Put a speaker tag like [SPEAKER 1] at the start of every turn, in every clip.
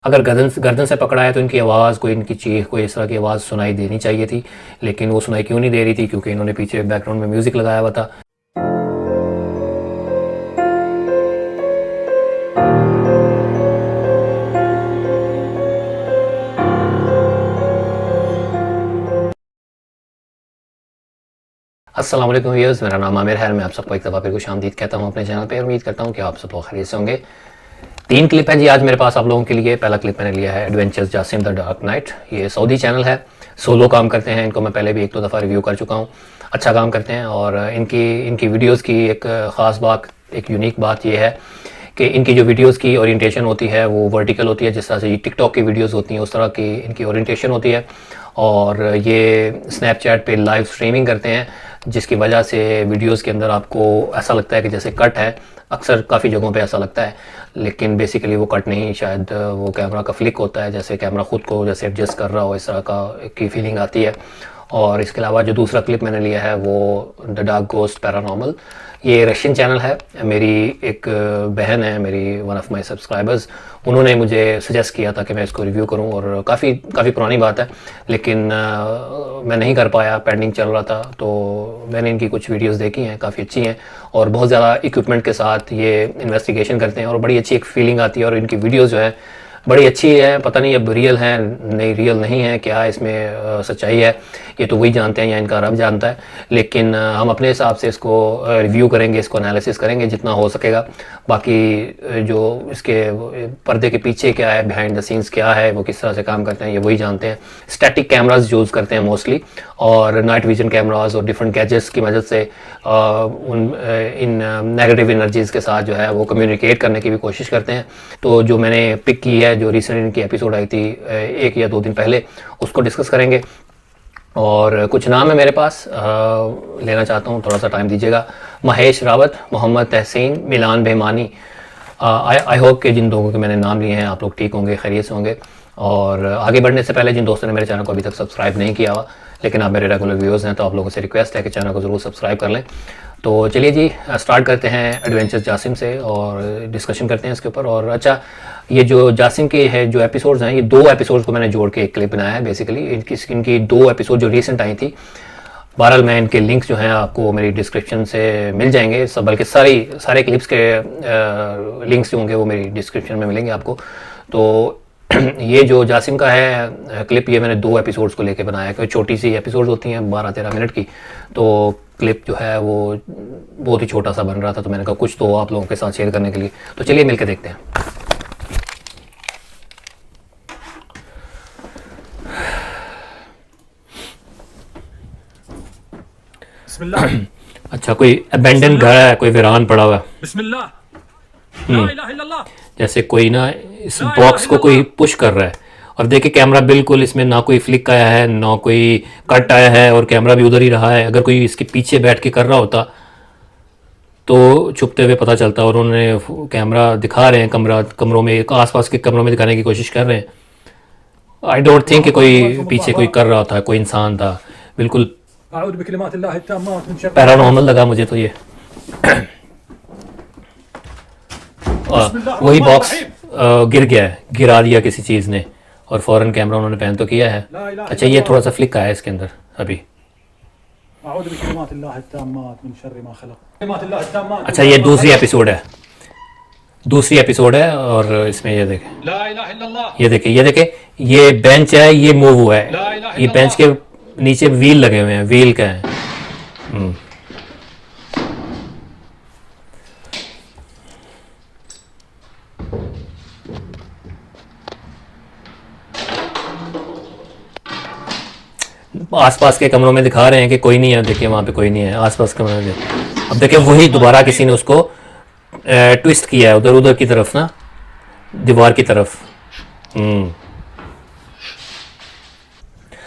[SPEAKER 1] अगर गर्दन गर्दन से पकड़ा है तो इनकी आवाज़, कोई इनकी चीख, कोई इस तरह की आवाज़ सुनाई देनी चाहिए थी, लेकिन वो सुनाई क्यों नहीं दे रही थी? क्योंकि इन्होंने पीछे बैकग्राउंड में म्यूज़िक लगाया हुआ था। अस्सलाम वालेकुम व्यूअर्स, मेरा नाम आमिर है। मैं आप सबको एक दफ़ा फिर खुशामदीद कहता हूँ अपने चैनल पे। उम्मीद करता हूँ कि आप सब बहुत खैरियत से होंगे। 3 क्लिप है जी आज मेरे पास आप लोगों के लिए। पहला क्लिप मैंने लिया है adventures Jasim the dark knight. ये सऊदी चैनल है, सोलो काम करते हैं। इनको मैं पहले भी 1-2 दफ़ा रिव्यू कर चुका हूँ। अच्छा काम करते हैं और इनकी वीडियोज़ की एक ख़ास बात, एक यूनिक बात ये है कि इनकी जो वीडियोस की ओरिएंटेशन होती है वो वर्टिकल होती है, जिस तरह से ये टिकटॉक की वीडियोस होती हैं उस तरह की इनकी ओरिएंटेशन होती है। और ये स्नैपचैट पे लाइव स्ट्रीमिंग करते हैं, जिसकी वजह से वीडियोस के अंदर आपको ऐसा लगता है कि जैसे कट है। अक्सर काफ़ी जगहों पे ऐसा लगता है, लेकिन बेसिकली वो कट नहीं, शायद वो कैमरा का फ्लिक होता है, जैसे कैमरा ख़ुद को जैसे एडजस्ट कर रहा हो, इस तरह का की फीलिंग आती है। और इसके अलावा जो दूसरा क्लिप मैंने लिया है वो द डार्क गोस्ट पैरानॉर्मल। ये रशियन चैनल है। मेरी एक बहन है, मेरी वन ऑफ माय सब्सक्राइबर्स, उन्होंने मुझे सजेस्ट किया था कि मैं इसको रिव्यू करूं। और काफ़ी पुरानी बात है, लेकिन मैं नहीं कर पाया, पेंडिंग चल रहा था। तो मैंने इनकी कुछ वीडियोस देखी हैं, काफ़ी अच्छी हैं और बहुत ज़्यादा इक्विपमेंट के साथ ये इन्वेस्टिगेशन करते हैं और बड़ी अच्छी एक फीलिंग आती है। और इनकी वीडियोज़ जो है बड़ी अच्छी है। पता नहीं अब रियल है नहीं, रियल नहीं है, क्या इसमें सच्चाई है ये तो वही जानते हैं या इनका रब जानता है। लेकिन हम अपने हिसाब से इसको रिव्यू करेंगे, इसको एनालिसिस करेंगे जितना हो सकेगा। बाकी जो इसके पर्दे के पीछे क्या है, बिहाइंड द सीन्स क्या है, वो किस तरह से काम करते हैं, ये वही जानते हैं। स्टैटिक कैमराज यूज़ करते हैं मोस्टली, और नाइट विजन कैमराज और डिफरेंट गैजेट्स की मदद से इन नेगेटिव एनर्जीज़ के साथ जो है वो कम्युनिकेट करने की भी कोशिश करते हैं। तो जो मैंने पिक की है, जो रिसेंट इनकी एपिसोड आई थी 1 या 2 दिन पहले, उसको डिस्कस करेंगे। और कुछ नाम है मेरे पास, लेना चाहता हूँ, थोड़ा सा टाइम दीजिएगा। महेश रावत, मोहम्मद तहसीन, मिलान बेमानी। आई होप कि जिन लोगों के मैंने नाम लिए हैं आप लोग ठीक होंगे, खैरियत से होंगे। और आगे बढ़ने से पहले जिन दोस्तों ने मेरे चैनल को अभी तक सब्सक्राइब नहीं किया हुआ लेकिन आप मेरे रेगुलर व्यूअर्स हैं, तो आप लोगों से रिक्वेस्ट है कि चैनल को ज़रूर सब्सक्राइब कर लें। तो चलिए जी, स्टार्ट करते हैं एडवेंचर्स जासिम से और डिस्कशन करते हैं इसके ऊपर। और अच्छा, ये जो जासिम के है जो एपिसोड्स हैं, ये 2 एपिसोड्स को मैंने जोड़ के एक क्लिप बनाया है बेसिकली। इनकी 2 एपिसोड जो रिसेंट आई थी, बहरहाल मैं इनके लिंक्स जो हैं आपको मेरी डिस्क्रिप्शन से मिल जाएंगे सब, बल्कि सारे क्लिप्स के लिंक्स जो होंगे वो मेरी डिस्क्रिप्शन में मिलेंगे आपको। तो ये जो जासिम का है क्लिप, ये मैंने 2 एपिसोड्स को लेके बनाया है, क्योंकि छोटी सी एपिसोड्स होती हैं 12-13 मिनट की। तो क्लिप जो है वो बहुत ही छोटा सा बन रहा था, तो मैंने कहा कुछ तो आप लोगों के साथ शेयर करने के लिए। तो चलिए मिलकर देखते हैं। अच्छा, कोई अबेंडन घर है, कोई वीरान पड़ा हुआ है। जैसे कोई ना इस बॉक्स को कोई पुश कर रहा है, और देखिए कैमरा बिल्कुल इसमें ना कोई फ्लिक आया है ना कोई कट आया है, और कैमरा भी उधर ही रहा है। अगर कोई इसके पीछे बैठ के कर रहा होता तो छुपते हुए पता चलता। और उन्होंने कैमरा दिखा रहे हैं, कमरों में, आसपास के कमरों में दिखाने की कोशिश कर रहे हैं। आई डोंट थिंक कि कोई पीछे कोई कर रहा था, कोई इंसान था। बिल्कुल पैरानॉर्मल लगा मुझे तो ये। वही बॉक्स गिर गया है, गिरा दिया किसी चीज़ ने, और फौरन कैमरा उन्होंने पैन तो किया है। अच्छा, ये थोड़ा सा फ्लिक आया है इसके अंदर अभी। अच्छा, ये दूसरी एपिसोड है और इसमें ये देखें, ये बेंच है, ये मूव हुआ है। ये बेंच के नीचे व्हील लगे हुए हैं, व्हील का है। आसपास के कमरों में दिखा रहे हैं कि कोई नहीं है। देखिए वहाँ पे कोई नहीं है आसपास कमरों में। अब देखिए वही दोबारा किसी ने उसको ट्विस्ट किया है उधर की तरफ ना, दीवार की तरफ।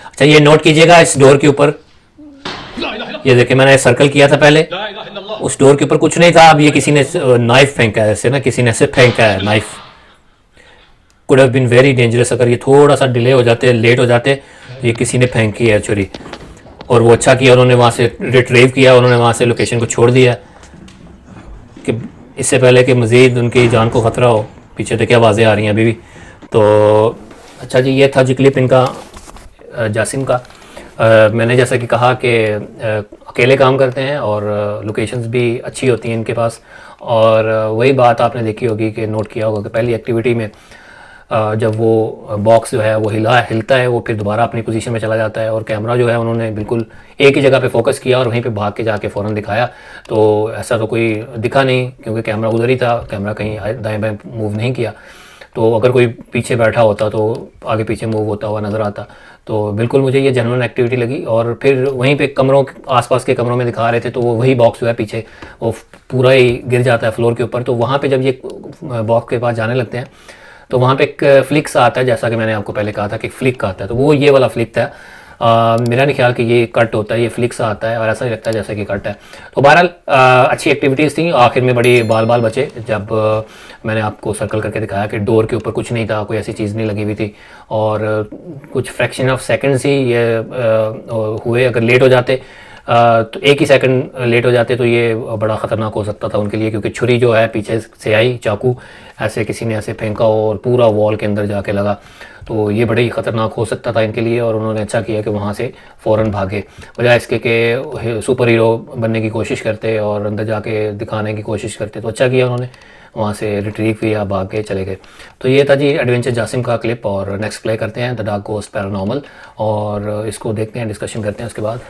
[SPEAKER 1] अच्छा, ये नोट कीजिएगा इस डोर के ऊपर, ये देखिए मैंने सर्कल किया था पहले, उस डोर के ऊपर कुछ नहीं था। अब ये किसी ने नाइफ फेंका है ऐसे ना, किसी ने ऐसे फेंका है knife. Could have been very dangerous. अगर ये थोड़ा सा डिले हो जाते, लेट हो जाते, ये किसी ने फेंकी है छुरी। और वो अच्छा किया उन्होंने वहाँ से रिट्रीव किया, उन्होंने वहाँ से लोकेशन को छोड़ दिया कि इससे पहले कि मज़ीद उनकी जान को ख़तरा हो। पीछे देखिए आवाज़ें आ रही हैं अभी भी। तो अच्छा जी, ये था जी क्लिप इनका जासिम का। मैंने जैसा कि कहा कि अकेले काम करते हैं और लोकेशंस भी अच्छी होती हैं इनके पास। और वही बात आपने देखी होगी कि नोट किया होगा कि पहली एक्टिविटी में जब वो बॉक्स जो है वो हिलता है, वो फिर दोबारा अपनी पोजीशन में चला जाता है और कैमरा जो है उन्होंने बिल्कुल एक ही जगह पे फोकस किया और वहीं पे भाग के जाके फ़ौरन दिखाया। तो ऐसा तो कोई दिखा नहीं, क्योंकि कैमरा उधर ही था, कैमरा कहीं दाएं बाएं मूव नहीं किया। तो अगर कोई पीछे बैठा होता तो आगे पीछे मूव होता हुआ नज़र आता। तो बिल्कुल मुझे ये जेन्युइन एक्टिविटी लगी। और फिर वहीं पे कमरों आसपास के कमरों में दिखा रहे थे, तो वो वही बॉक्स जो है पीछे वो पूरा ही गिर जाता है फ्लोर के ऊपर। तो वहाँ पे जब ये बॉक्स के पास जाने लगते हैं तो वहाँ पे एक फ्लिक्स आता है, जैसा कि मैंने आपको पहले कहा था कि फ्लिक आता है, तो वो ये वाला फ्लिक था। मेरा नहीं ख्याल कि ये कट होता है, ये फ्लिक्स आता है और ऐसा ही लगता है जैसे कि कट है। तो बहरहाल अच्छी एक्टिविटीज़ थी। आखिर में बड़ी बाल बाल बचे जब मैंने आपको सर्कल करके दिखाया कि डोर के ऊपर कुछ नहीं था, कोई ऐसी चीज़ नहीं लगी हुई थी। और कुछ फ्रैक्शन ऑफ सेकंड्स ही ये हुए। अगर लेट हो जाते तो एक ही सेकंड लेट हो जाते तो ये बड़ा ख़तरनाक हो सकता था उनके लिए, क्योंकि छुरी जो है पीछे से आई, चाकू ऐसे किसी ने ऐसे फेंका और पूरा वॉल के अंदर जाके लगा। तो ये बड़े ही ख़तरनाक हो सकता था इनके लिए। और उन्होंने अच्छा किया कि वहाँ से फ़ौरन भागे, बजाय इसके कि सुपर हीरो बनने की कोशिश करते और अंदर जाके दिखाने की कोशिश करते। तो अच्छा किया उन्होंने, वहाँ से रिट्रीव किया, भाग के चले गए। तो ये था जी एडवेंचर जासिम का क्लिप। और नेक्स्ट प्ले करते हैं द डार्क गोस्ट पैरानॉर्मल, और इसको देखते हैं, डिस्कशन करते हैं उसके बाद।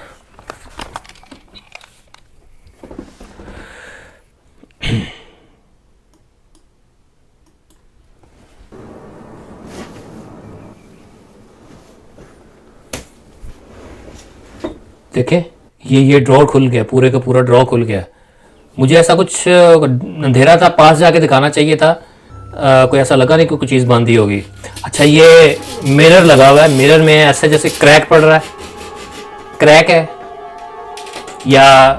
[SPEAKER 1] देखें, ये ड्रॉर खुल गया, पूरे का पूरा ड्रॉर खुल गया। मुझे ऐसा कुछ अंधेरा था, पास जाके दिखाना चाहिए था। कोई ऐसा लगा नहीं कि कोई चीज़ बांधी होगी। अच्छा, ये मिरर लगा हुआ है, मिरर में ऐसे जैसे क्रैक पड़ रहा है, क्रैक है या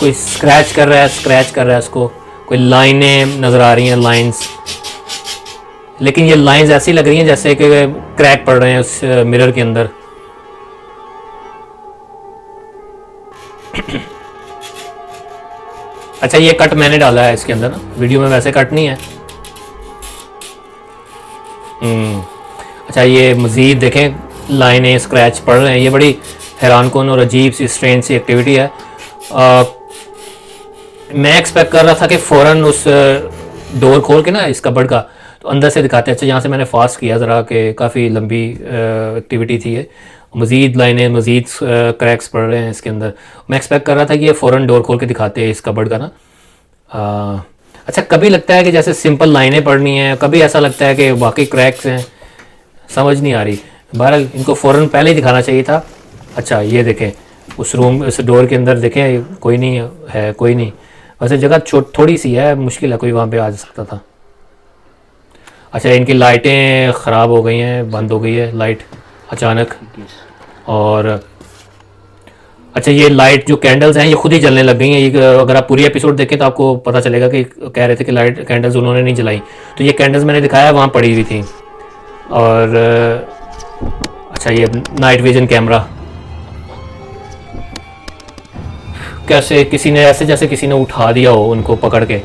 [SPEAKER 1] कोई स्क्रैच कर रहा है, इसको कोई लाइनें नज़र आ रही हैं, लाइंस। लेकिन ये लाइंस ऐसी लग रही हैं जैसे कि क्रैक पड़ रहे हैं उस मिरर के अंदर। अच्छा, ये कट मैंने डाला है इसके अंदर ना, वीडियो में वैसे कट नहीं है। अच्छा, ये मज़ीद देखें, लाइनें स्क्रैच पड़ रहे हैं। ये बड़ी हैरानकुन और अजीब सी स्ट्रेंज सी एक्टिविटी है। मैं एक्सपेक्ट कर रहा था कि फ़ौरन उस डोर खोल के ना इस कबर्ड का तो अंदर से दिखाते। अच्छा, यहाँ से मैंने फास्ट किया ज़रा कि काफ़ी लंबी एक्टिविटी थी ये, मज़ीद लाइनें, मज़ीद क्रैक्स पड़ रहे हैं इसके अंदर। मैं एक्सपेक्ट कर रहा था कि ये फ़ौरन डोर खोल के दिखाते हैं इस कबर्ड का ना। अच्छा, कभी लगता है कि जैसे सिंपल लाइनें पड़नी हैं, कभी ऐसा लगता है कि वाकई क्रैक्स हैं, समझ नहीं आ रही। बहरहाल इनको फ़ौरन पहले ही दिखाना चाहिए था। अच्छा, ये देखें, उस रूम, उस डोर के अंदर देखें, कोई नहीं है, कोई नहीं। वैसे जगह थोड़ी सी है, मुश्किल है कोई वहाँ पे आ सकता था। अच्छा, इनकी लाइटें ख़राब हो गई हैं, बंद हो गई है लाइट अचानक। और अच्छा, ये लाइट जो कैंडल्स हैं ये खुद ही जलने लग गई हैं। ये अगर आप पूरी एपिसोड देखें तो आपको पता चलेगा कि कह रहे थे कि लाइट कैंडल्स उन्होंने नहीं जलाई, तो ये कैंडल्स मैंने दिखाया वहाँ पड़ी हुई थी। और अच्छा, ये नाइट विजन कैमरा, कैसे किसी ने ऐसे जैसे किसी ने उठा दिया हो उनको पकड़ के।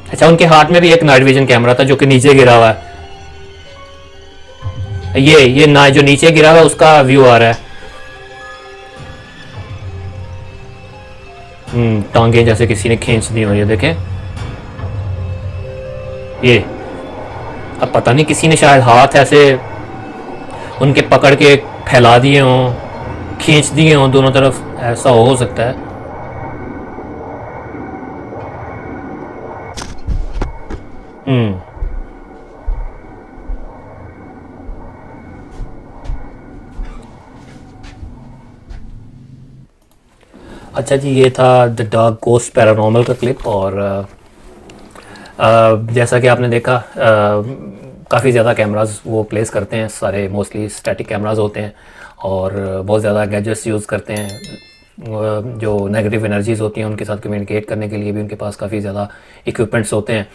[SPEAKER 1] अच्छा, उनके हाथ में भी एक नाइट विजन कैमरा था जो कि नीचे गिरा हुआ है। ये ना जो नीचे गिरा हुआ है उसका व्यू आ रहा है। टांगे जैसे किसी ने खींच दी हो, ये देखें। ये अब पता नहीं किसी ने शायद हाथ ऐसे उनके पकड़ के फैला दिए हों, खींच दिए हों दोनों तरफ, ऐसा हो सकता है। अच्छा जी, ये था द डार्क गोस्ट पैरानॉर्मल का क्लिप। और जैसा कि आपने देखा, काफ़ी ज़्यादा कैमरास वो प्लेस करते हैं, सारे मोस्टली स्टैटिक कैमरास होते हैं और बहुत ज़्यादा गैजेट्स यूज़ करते हैं। जो नेगेटिव एनर्जीज़ होती हैं उनके साथ कम्युनिकेट करने के लिए भी उनके पास काफ़ी ज़्यादा इक्विपमेंट्स होते हैं।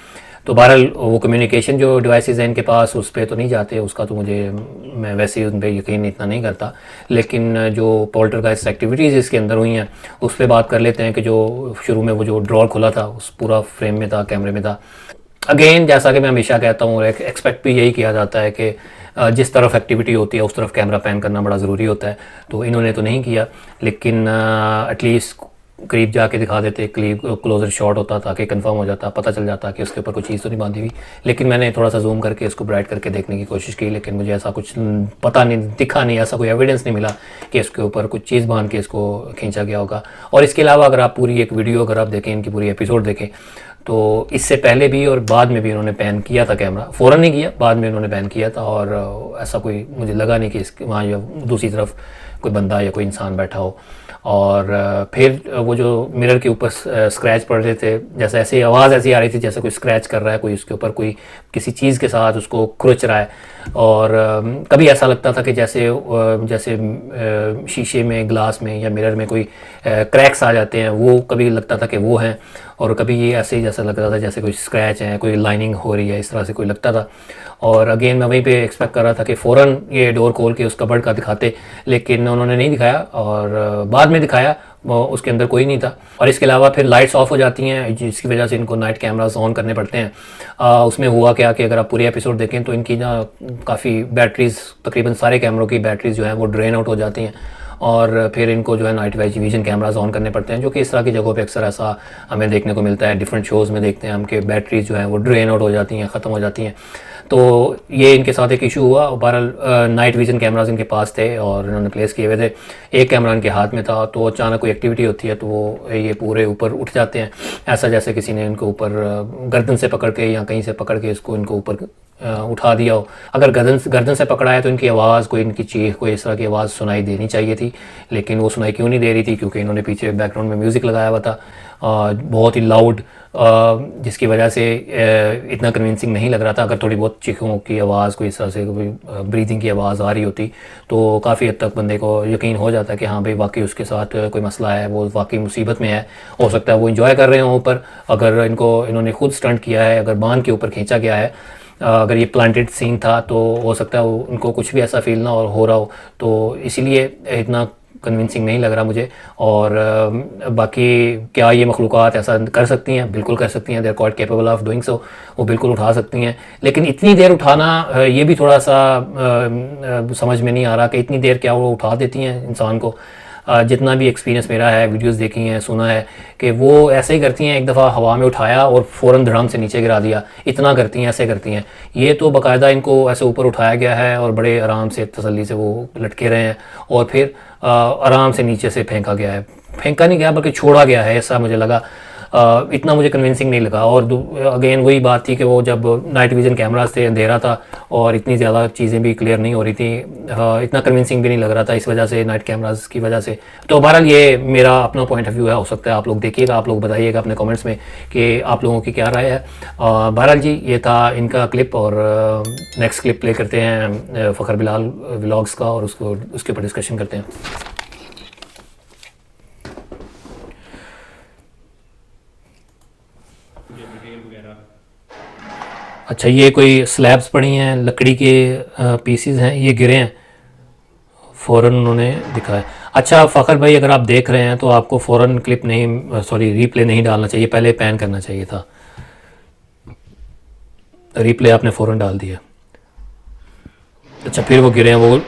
[SPEAKER 1] तो बहरहाल वो कम्युनिकेशन जो डिवाइसेस हैं इनके पास, उस पर तो नहीं जाते, उसका तो मैं वैसे ही उन पर यकीन इतना नहीं करता। लेकिन जो पोल्टरगाइस्ट एक्टिविटीज़ इसके अंदर हुई हैं उस पर बात कर लेते हैं कि जो शुरू में वो जो ड्रॉर खुला था उस पूरा फ्रेम में था, कैमरे में था। अगेन जैसा कि मैं हमेशा कहता हूँ, एक्सपेक्ट भी यही किया जाता है कि जिस तरफ एक्टिविटी होती है उस तरफ कैमरा पैन करना बड़ा ज़रूरी होता है, तो इन्होंने तो नहीं किया, लेकिन एटलीस्ट करीब जाके दिखा देते, करीब क्लोजर शॉट होता ताकि कंफर्म हो जाता, पता चल जाता कि उसके ऊपर कोई चीज़ तो नहीं बांधी हुई। लेकिन मैंने थोड़ा सा जूम करके इसको ब्राइट करके देखने की कोशिश की, लेकिन मुझे ऐसा कुछ पता नहीं दिखा, नहीं ऐसा कोई एविडेंस नहीं मिला कि इसके ऊपर कुछ चीज़ बांध के इसको खींचा गया होगा। और इसके अलावा अगर आप पूरी एक वीडियो अगर आप देखें, इनकी पूरी एपिसोड देखें, तो इससे पहले भी और बाद में भी उन्होंने बैन किया था कैमरा, फ़ौरन नहीं किया, बाद में उन्होंने बैन किया था। और ऐसा कोई मुझे लगा नहीं कि इसके वहाँ या दूसरी तरफ कोई बंदा या कोई इंसान बैठा हो। और फिर वो जो मिरर के ऊपर स्क्रैच पड़ रहे थे, जैसे ऐसी आवाज़ ऐसी आ रही थी जैसे कोई स्क्रैच कर रहा है, कोई उसके ऊपर कोई किसी चीज़ के साथ उसको खुरच रहा है। और कभी ऐसा लगता था कि जैसे शीशे में, ग्लास में या मिरर में कोई क्रैक्स आ जाते हैं, वो कभी लगता था कि वो हैं, और कभी ये ऐसे ही जैसा लग रहा था जैसे कोई स्क्रैच है, कोई लाइनिंग हो रही है, इस तरह से कोई लगता था। और अगेन मैं वहीं पे एक्सपेक्ट कर रहा था कि फ़ौरन ये डोर खोल के उस कबर्ड का दिखाते, लेकिन उन्होंने नहीं दिखाया। और बाद में दिखाया, उसके अंदर कोई नहीं था। और इसके अलावा फिर लाइट्स ऑफ हो जाती हैं, जिसकी वजह से इनको नाइट कैमरास ऑन करने पड़ते हैं। उसमें हुआ क्या कि अगर आप पूरे एपिसोड देखें तो इनकी ना काफ़ी बैटरीज, तकरीबन सारे कैमरों की बैटरीज जो हैं वो ड्रेन आउट हो जाती हैं, और फिर इनको जो है नाइट विजन कैमराज ऑन करने पड़ते हैं, जो कि इस तरह की जगहों पे अक्सर ऐसा हमें देखने को मिलता है। डिफरेंट शोज़ में देखते हैं हम कि बैटरीज जो हैं वो ड्रेन आउट हो जाती हैं, ख़त्म हो जाती हैं। तो ये इनके साथ एक इशू हुआ। बहरहाल नाइट विजन कैमराज इनके पास थे और इन्होंने प्लेस किए हुए थे। एक कैमरा इनके हाथ में था, तो अचानक कोई एक्टिविटी होती है तो वो ये पूरे ऊपर उठ जाते हैं, ऐसा जैसे किसी ने इनको ऊपर गर्दन से पकड़ के या कहीं से पकड़ के इसको इनको ऊपर उठा दिया हो। अगर गर्दन से पकड़ा है तो इनकी आवाज़, कोई इनकी चीख, कोई इस तरह की आवाज़ सुनाई देनी चाहिए थी, लेकिन वो सुनाई क्यों नहीं दे रही थी? क्योंकि इन्होंने पीछे बैकग्राउंड में म्यूज़िक लगाया हुआ था, बहुत ही लाउड, जिसकी वजह से इतना कन्विंसिंग नहीं लग रहा था। अगर थोड़ी बहुत चीखों की आवाज़, कोई इस तरह से कोई ब्रीदिंग की आवाज़ आ रही होती तो काफ़ी हद तक बंदे को यकीन हो जाता है कि हाँ भाई वाकई उसके साथ कोई मसला है, वो वाकई मुसीबत में है। हो सकता है वो इंजॉय कर रहे हों ऊपर, अगर इन्होंने खुद स्टंट किया है, अगर बांध के ऊपर खींचा गया है, अगर ये प्लांटेड सीन था तो हो सकता है उनको कुछ भी ऐसा फील ना और हो रहा हो, तो इसीलिए इतना कन्विंसिंग नहीं लग रहा मुझे। और बाकी क्या ये मखलूक़ात ऐसा कर सकती हैं? बिल्कुल कर सकती हैं, they are quite capable of doing so, वो बिल्कुल उठा सकती हैं। लेकिन इतनी देर उठाना, ये भी थोड़ा सा समझ में नहीं आ रहा कि इतनी देर क्या वो उठा देती हैं इंसान को। जितना भी एक्सपीरियंस मेरा है, वीडियोस देखी हैं, सुना है कि वो ऐसे ही करती हैं, एक दफ़ा हवा में उठाया और फ़ौरन धड़ाम से नीचे गिरा दिया, इतना करती हैं, ऐसे करती हैं। ये तो बाकायदा इनको ऐसे ऊपर उठाया गया है और बड़े आराम से तसल्ली से वो लटके रहे हैं, और फिर आराम से नीचे से फेंका गया है, फेंका नहीं गया बल्कि छोड़ा गया है, ऐसा मुझे लगा। इतना मुझे कन्विंसिंग नहीं लगा। और अगेन वही बात थी कि वो जब नाइट विजन कैमरास थे, अंधेरा था और इतनी ज़्यादा चीज़ें भी क्लियर नहीं हो रही थी, इतना कन्विंसिंग भी नहीं लग रहा था इस वजह से, नाइट कैमरास की वजह से। तो बहरहाल ये मेरा अपना पॉइंट ऑफ व्यू है, हो सकता है आप लोग देखिएगा, आप लोग बताइएगा अपने कमेंट्स में कि आप लोगों की क्या राय है। बहरहाल जी ये था इनका क्लिप, और नेक्स्ट क्लिप प्ले करते हैं फ़खर बिलाल व्लॉग्स का, और उसके ऊपर डिस्कशन करते हैं। अच्छा, ये कोई स्लैब्स पड़ी हैं, लकड़ी के पीसीज हैं, ये गिरे हैं, फ़ौरन उन्होंने दिखाया। अच्छा फ़खर भाई, अगर आप देख रहे हैं तो आपको फ़ौरन क्लिप नहीं, सॉरी रीप्ले नहीं डालना चाहिए, पहले पैन करना चाहिए था। रीप्ले आपने फ़ौरन डाल दिया। अच्छा, फिर वो गिरे हैं, वो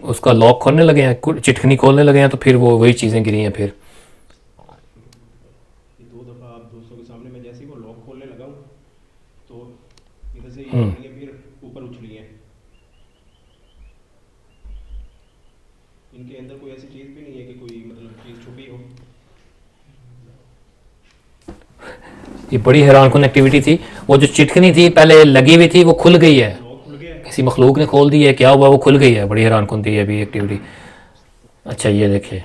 [SPEAKER 1] उसका लॉक खोलने लगे हैं, चिटकनी खोलने लगे हैं, तो फिर वो वही चीज़ें गिरी हैं फिर।
[SPEAKER 2] दो दफ़ा आप दोस्तों के सामने मैं जैसे ही वो लॉक खोलने लगा हूँ तो इधर से ये फिर ऊपर उछली हैं। इनके अंदर कोई ऐसी चीज़ भी नहीं है कि कोई मतलब चीज़ छुपी हो।
[SPEAKER 1] ये बड़ी हैरानकुन एक्टिविटी थी। वो जो चिटकनी थी पहले लगी हुई थी, वो खुल गई है,
[SPEAKER 2] लॉक खुल गया है।
[SPEAKER 1] किसी मखलूक ने खोल दी है, क्या हुआ, वो खुल गई है। बड़ी हैरानकुन थी ये भी एक्टिविटी। अच्छा ये देखिए,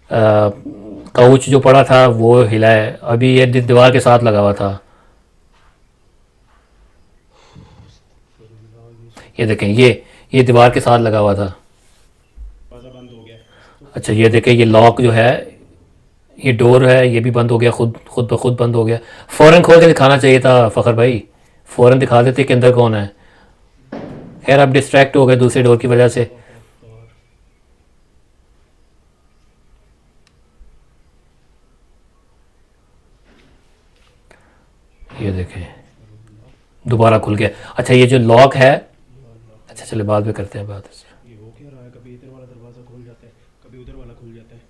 [SPEAKER 1] काउच जो पड़ा था वो हिला है, अभी ये दीवार के साथ लगा हुआ था। ये देखें, ये दीवार के साथ लगा हुआ था।
[SPEAKER 2] दरवाज़ा बंद हो गया।
[SPEAKER 1] अच्छा ये देखें, ये लॉक जो है, ये डोर है, ये भी बंद हो गया, खुद ब खुद बंद हो गया। फ़ौरन खोल के दिखाना चाहिए था फ़खर भाई, फ़ौरन दिखा देते कि अंदर कौन है। खैर आप डिस्ट्रैक्ट हो गए दूसरे डोर की वजह से। ये देखें, दोबारा खुल गया। अच्छा ये जो लॉक है, अच्छा चलिए बाद में करते हैं बात इससे।
[SPEAKER 2] ये हो क्या रहा है, कभी इधर वाला दरवाज़ा खुल जाता है, कभी उधर वाला खुल जाता है।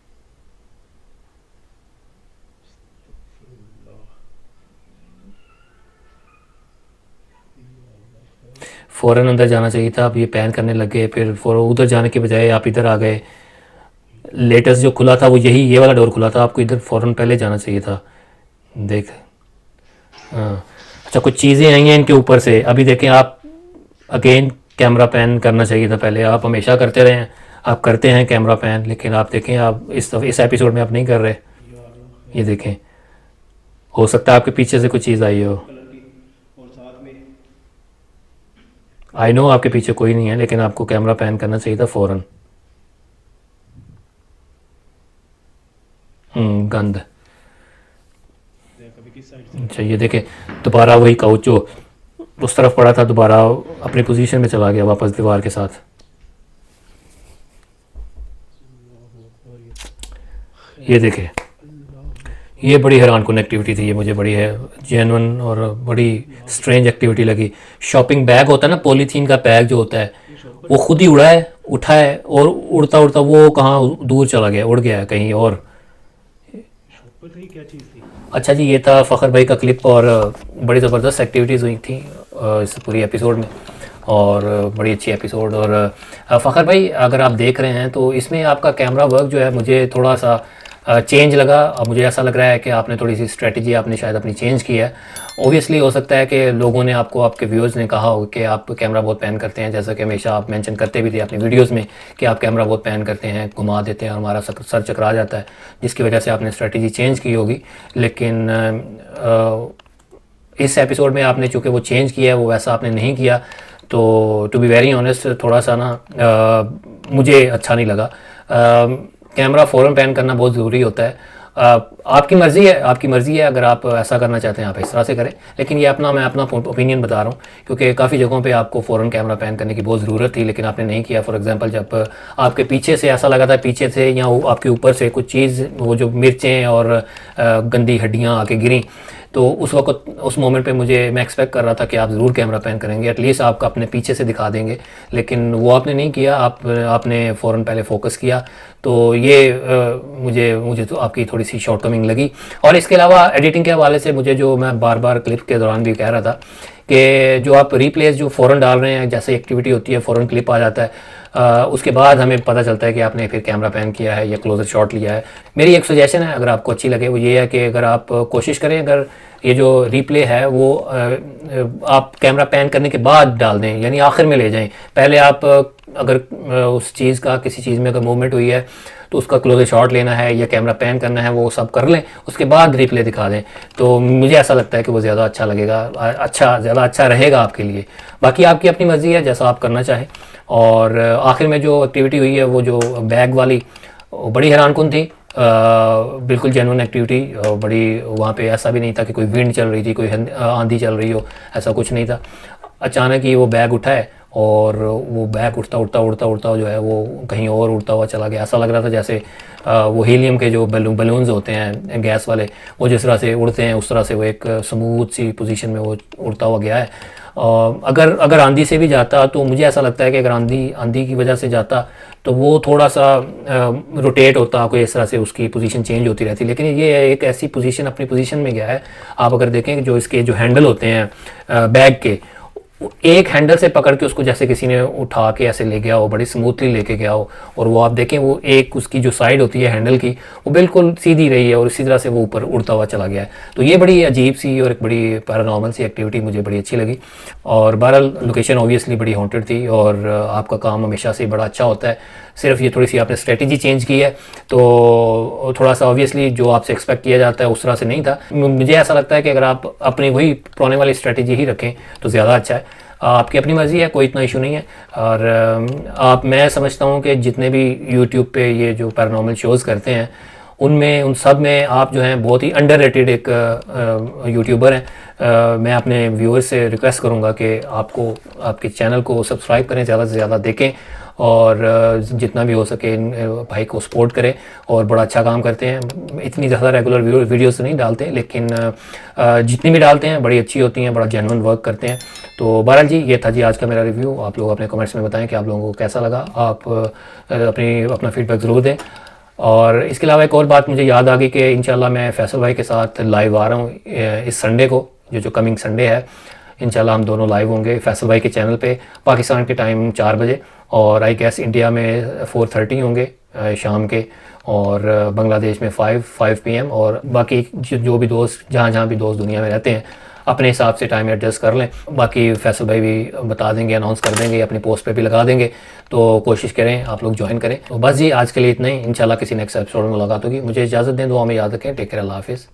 [SPEAKER 1] फ़ौरन अंदर जाना चाहिए था, आप ये पैन करने लग गए, फिर फ़ौरन उधर जाने के बजाय आप इधर आ गए। लेटेस्ट जो खुला था वो यही ये वाला डोर खुला था, आपको इधर फ़ौरन पहले जाना चाहिए था। देख हाँ, अच्छा कुछ चीज़ें आई हैं इनके ऊपर से, अभी देखें आप अगेन कैमरा पैन करना चाहिए था पहले, आप हमेशा करते रहे हैं, आप करते हैं कैमरा पैन, लेकिन आप देखें आप इस एपिसोड में आप नहीं कर रहे। ये देखें, हो सकता है आपके पीछे से कुछ चीज़ आई हो।
[SPEAKER 2] कलर की, और साथ में
[SPEAKER 1] आई नो आपके पीछे कोई नहीं है, लेकिन आपको कैमरा पैन करना चाहिए था फ़ौरन। गंद।
[SPEAKER 2] कभी किस साइड से।
[SPEAKER 1] अच्छा ये देखें, दोबारा वही काउच जो उस तरफ पड़ा था दोबारा अपनी पोजीशन में चला गया वापस दीवार के साथ। ये देखें, ये बड़ी हैरान कुन एक्टिविटी थी, ये मुझे बड़ी है जेन्युइन और बड़ी स्ट्रेंज एक्टिविटी लगी। शॉपिंग बैग होता है ना, पॉलीथीन का बैग जो होता है, वो खुद ही उड़ा है, उठा है और उड़ता उड़ता वो कहाँ दूर चला गया, उड़ गया है कहीं और।
[SPEAKER 2] शॉप पर थी, क्या चीज़ थी।
[SPEAKER 1] अच्छा जी, ये था फ़खर भाई का क्लिप, और बड़ी ज़बरदस्त एक्टिविटीज़ हुई थी इस पूरी एपिसोड में, और बड़ी अच्छी एपिसोड। और फ़खर भाई अगर आप देख रहे हैं तो इसमें आपका कैमरा वर्क जो है मुझे थोड़ा सा चेंज लगा, और मुझे ऐसा लग रहा है कि आपने थोड़ी सी स्ट्रेटजी आपने शायद अपनी चेंज की है। ओबियसली हो सकता है कि लोगों ने आपको, आपके व्यूअर्स ने कहा हो कि आप कैमरा बहुत पैन करते हैं, जैसा कि हमेशा आप मेंशन करते भी थे अपनी वीडियोस में कि आप कैमरा बहुत पैन करते हैं, घुमा देते हैं और हमारा सर चकरा जाता है, जिसकी वजह से आपने स्ट्रेटजी चेंज की होगी। लेकिन इस एपिसोड में आपने चूँकि वो चेंज किया है, वो वैसा आपने नहीं किया, तो टू बी वेरी ऑनेस्ट थोड़ा सा ना मुझे अच्छा नहीं लगा। कैमरा फ़ौरन पैन करना बहुत ज़रूरी होता है। आपकी मर्ज़ी है, आपकी मर्ज़ी है, अगर आप ऐसा करना चाहते हैं आप इस तरह से करें, लेकिन ये मैं अपना ओपिनियन बता रहा हूँ, क्योंकि काफ़ी जगहों पे आपको फ़ौरन कैमरा पैन करने की बहुत ज़रूरत थी, लेकिन आपने नहीं किया। फॉर एग्जांपल जब आपके पीछे से ऐसा लगा था, पीछे से या आपके ऊपर से कुछ चीज़, वो जो मिर्चें और गंदी हड्डियाँ आके गिरी, तो उस वक्त उस मोमेंट पे मैं एक्सपेक्ट कर रहा था कि आप ज़रूर कैमरा पैन करेंगे, एटलीस्ट आपका अपने पीछे से दिखा देंगे, लेकिन वो आपने नहीं किया। आपने फ़ौरन पहले फोकस किया, तो ये मुझे तो आपकी थोड़ी सी शॉर्टकमिंग लगी। और इसके अलावा एडिटिंग के हवाले से मुझे, जो मैं बार बार क्लिप के दौरान भी कह रहा था कि जो आप रीप्लेस जो फ़ौरन डाल रहे हैं, जैसे एक्टिविटी होती है फ़ौरन क्लिप आ जाता है, उसके बाद हमें पता चलता है कि आपने फिर कैमरा पैन किया है या क्लोजर शॉट लिया है। मेरी एक सजेशन है, अगर आपको अच्छी लगे, वो ये है कि अगर आप कोशिश करें, अगर ये जो रिप्ले है वो आप कैमरा पैन करने के बाद डाल दें, यानी आखिर में ले जाएं। पहले आप अगर उस चीज़ का, किसी चीज़ में अगर मूवमेंट हुई है तो उसका क्लोजर शॉट लेना है या कैमरा पैन करना है, वो सब कर लें, उसके बाद रिप्ले दिखा दें, तो मुझे ऐसा लगता है कि वो ज़्यादा अच्छा लगेगा, ज़्यादा अच्छा रहेगा आपके लिए। बाकी आपकी अपनी मर्ज़ी है, जैसा आप करना चाहें। और आखिर में जो एक्टिविटी हुई है, वो जो बैग वाली, बड़ी हैरानकुन थी, बिल्कुल जेन्युइन एक्टिविटी, बड़ी, वहाँ पे ऐसा भी नहीं था कि कोई विंड चल रही थी, कोई आंधी चल रही हो, ऐसा कुछ नहीं था। अचानक ही वो बैग उठा है और वो बैग उड़ता उड़ता जो है वो कहीं और उड़ता हुआ चला गया। ऐसा लग रहा था जैसे वो हीलियम के जो बलून्स होते हैं गैस वाले, वो जिस तरह से उड़ते हैं उस तरह से वो एक स्मूथ सी पोजीशन में वो उड़ता हुआ गया है। अगर आंधी से भी जाता तो मुझे ऐसा लगता है कि अगर आंधी की वजह से जाता तो वो थोड़ा सा रोटेट होता, कोई इस तरह से उसकी पोजीशन चेंज होती रहती, लेकिन ये एक ऐसी पोजीशन, अपनी पोजीशन में गया है। आप अगर देखें कि जो इसके जो हैंडल होते हैं बैग के, एक हैंडल से पकड़ के उसको जैसे किसी ने उठा के ऐसे ले गया हो, बड़ी स्मूथली लेके गया हो, और वो आप देखें वो एक उसकी जो साइड होती है हैंडल की, वो बिल्कुल सीधी रही है और इसी तरह से वो ऊपर उड़ता हुआ चला गया है। तो ये बड़ी अजीब सी और एक बड़ी पैरानॉर्मल सी एक्टिविटी मुझे बड़ी अच्छी लगी। और बहरहाल लोकेशन ऑब्वियसली बड़ी हॉन्टेड थी, और आपका काम हमेशा से बड़ा अच्छा होता है, सिर्फ ये थोड़ी सी आपने स्ट्रेटजी चेंज की है, तो थोड़ा सा ऑब्वियसली जो आपसे एक्सपेक्ट किया जाता है उस तरह से नहीं था। मुझे ऐसा लगता है कि अगर आप अपनी वही पुराने वाली स्ट्रेटजी ही रखें तो ज़्यादा अच्छा है। आपकी अपनी मर्ज़ी है, कोई इतना इशू नहीं है। और मैं समझता हूँ कि जितने भी यूट्यूब पे ये जो पैरानॉर्मल शोज़ करते हैं, उन सब में आप जो हैं बहुत ही अंडररेटेड एक यूट्यूबर हैं। मैं अपने व्यूअर्स से रिक्वेस्ट करूँगा कि आपके चैनल को सब्सक्राइब करें, ज़्यादा से ज़्यादा देखें और जितना भी हो सके इन भाई को सपोर्ट करें। और बड़ा अच्छा काम करते हैं, इतनी ज़्यादा रेगुलर वीडियोस नहीं डालते, लेकिन जितनी भी डालते हैं बड़ी अच्छी होती हैं, बड़ा जेन्युइन वर्क करते हैं। तो बहरहाल जी, ये था जी आज का मेरा रिव्यू। आप लोग अपने कमेंट्स में बताएं कि आप लोगों को कैसा लगा। आप अपना फीडबैक ज़रूर दें। और इसके अलावा एक और बात मुझे याद आ गई कि इंशाल्लाह मैं फैसल भाई के साथ लाइव आ रहा हूँ इस संडे को, जो कमिंग संडे है। इंशाल्लाह हम दोनों लाइव होंगे फैसल भाई के चैनल पे, पाकिस्तान के टाइम 4 बजे, और आई गेस इंडिया में 4:30 होंगे शाम के, और बांग्लादेश में 5 PM। और बाकी जो भी दोस्त जहाँ भी दोस्त दुनिया में रहते हैं अपने हिसाब से टाइम एडजस्ट कर लें। बाकी फैसल भाई भी बता देंगे, अनाउंस कर देंगे, अपनी पोस्ट पे भी लगा देंगे, तो कोशिश करें आप लोग ज्वाइन करें। तो बस जी आज के लिए इतना ही, इंशाल्लाह किसी नेक्स्ट एपिसोड में मुलाकात होगी। मुझे इजाज़त दें, दुआ में याद रखें। टेक केयर, अल्लाह हाफिज़।